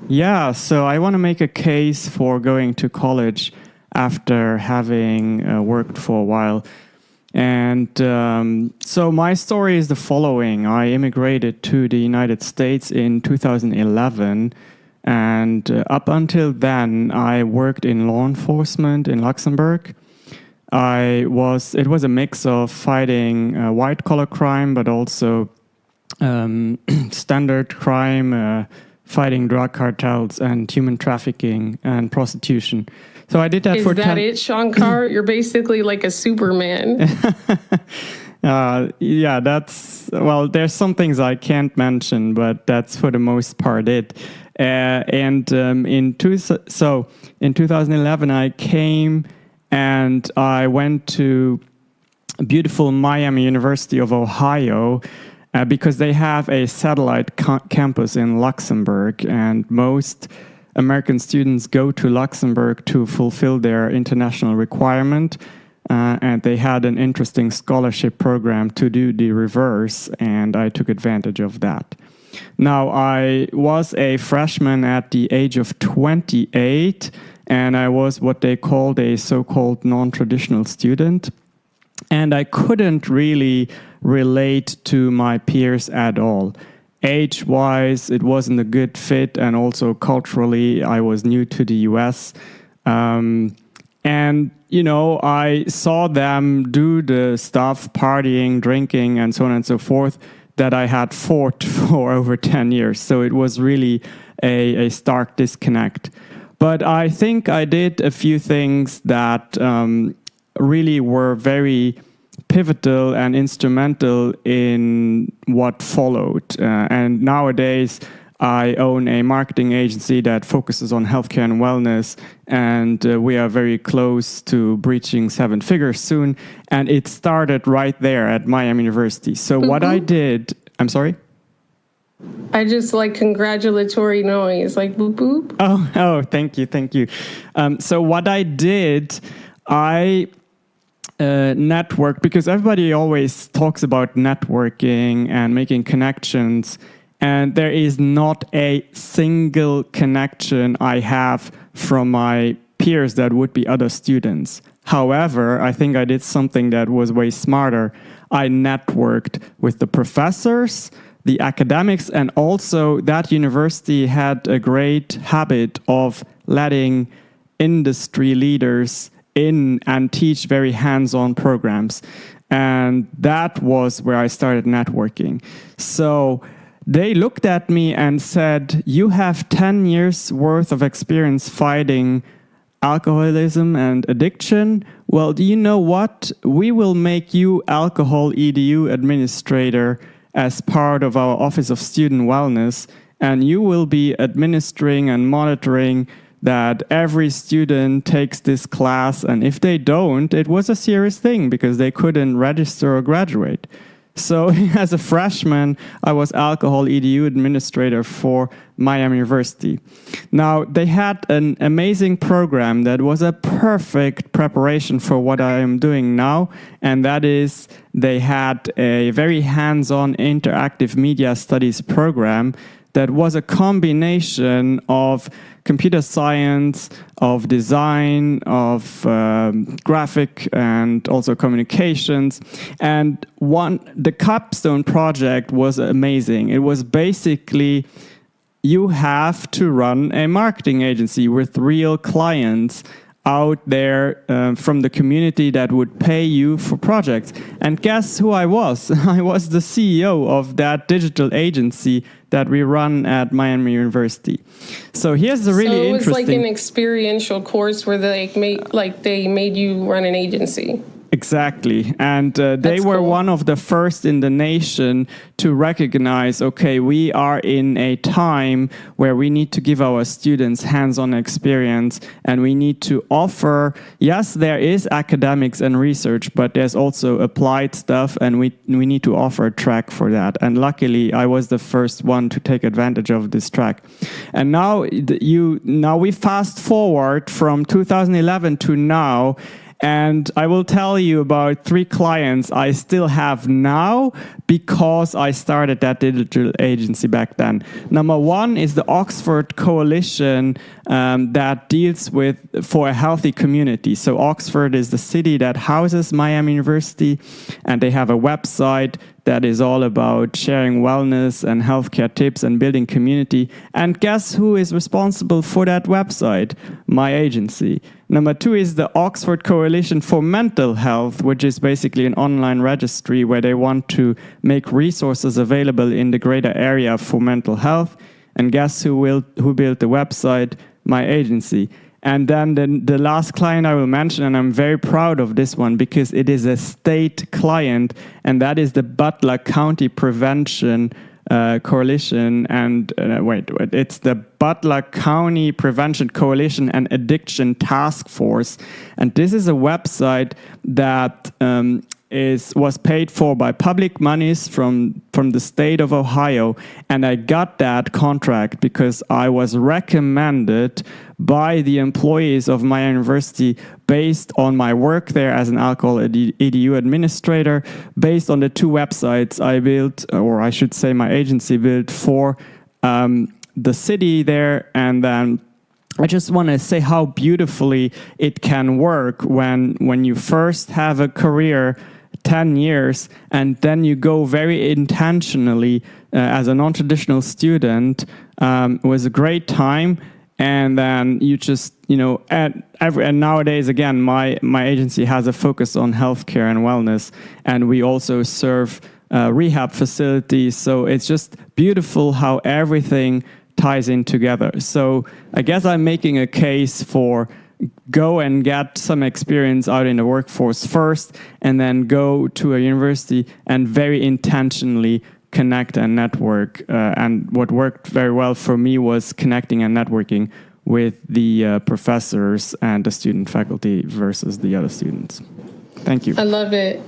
Yeah, so I want to make a case for going to college after having worked for a while. And so my story is the following. I immigrated to the United States in 2011. And up until then, I worked in law enforcement in Luxembourg. It was a mix of fighting white collar crime, but also standard crime, fighting drug cartels and human trafficking and prostitution. So I did that for 10 Is that it, Shankar? You're basically like a Superman. Yeah, there's some things I can't mention, but that's for the most part it. In 2011, I came and I went to beautiful Miami University of Ohio because they have a satellite campus in Luxembourg, and most American students go to Luxembourg to fulfill their international requirement. And they had an interesting scholarship program to do the reverse, and I took advantage of that. Now, I was a freshman at the age of 28, and I was what they called a so-called non-traditional student. And I couldn't really relate to my peers at all. Age-wise, it wasn't a good fit, and also culturally, I was new to the US. And, I saw them do the stuff, partying, drinking, and so on and so forth, that I had fought for over 10 years. So it was really a stark disconnect. But I think I did a few things that really were very pivotal and instrumental in what followed. And nowadays, I own a marketing agency that focuses on healthcare and wellness, and we are very close to breaching 7 figures soon. And it started right there at Miami University. So what I did, I'm sorry? I just like congratulatory noise, like boop boop. Oh, thank you. So what I did, I networked, because everybody always talks about networking and making connections, and there is not a single connection I have from my peers that would be other students. However, I think I did something that was way smarter. I networked with the professors, the academics, and also that university had a great habit of letting industry leaders in and teach very hands-on programs. And that was where I started networking. So they looked at me and said, you have 10 years worth of experience fighting alcoholism and addiction. Well, do you know what? We will make you alcohol EDU administrator as part of our Office of Student Wellness, and you will be administering and monitoring that every student takes this class, and if they don't, it was a serious thing because they couldn't register or graduate. So as a freshman, I was alcohol EDU administrator for Miami University. Now, they had an amazing program that was a perfect preparation for what I am doing now, and that is they had a very hands-on interactive media studies program that was a combination of computer science, of design, of graphic, and also communications. And the capstone project was amazing. It was basically, you have to run a marketing agency with real clients out there from the community that would pay you for projects. And guess who I was? I was the CEO of that digital agency that we run at Miami University. So here's the really interesting... So it was like an experiential course where they made you run an agency. Exactly. And they were cool. One of the first in the nation to recognize, okay, we are in a time where we need to give our students hands-on experience, and we need to offer, yes, there is academics and research, but there's also applied stuff, and we need to offer a track for that. And luckily, I was the first one to take advantage of this track. And now we fast forward from 2011 to now, And I will tell you about 3 clients I still have now because I started that digital agency back then. Number 1 is the Oxford Coalition that deals with for a healthy community. So Oxford is the city that houses Miami University, and they have a website that is all about sharing wellness and healthcare tips and building community. And guess who is responsible for that website? My agency. Number 2 is the Oxford Coalition for Mental Health, which is basically an online registry where they want to make resources available in the greater area for mental health. And guess who built the website? My agency. And then the last client I will mention, and I'm very proud of this one because it is a state client, and that is the Butler County Prevention Coalition. And it's the Butler County Prevention Coalition and Addiction Task Force. And this is a website that was paid for by public monies from the state of Ohio. And I got that contract because I was recommended by the employees of my university based on my work there as an alcohol EDU administrator, based on the 2 websites I built, or I should say my agency built for the city there. And then I just want to say how beautifully it can work when you first have a career 10 years and then you go very intentionally as a non-traditional student. It was a great time. And then you just, and nowadays, again, my agency has a focus on healthcare and wellness, and we also serve rehab facilities. So it's just beautiful how everything ties in together. So I guess I'm making a case for go and get some experience out in the workforce first, and then go to a university and very intentionally connect and network. And what worked very well for me was connecting and networking with the professors and the student faculty versus the other students. Thank you. I love it.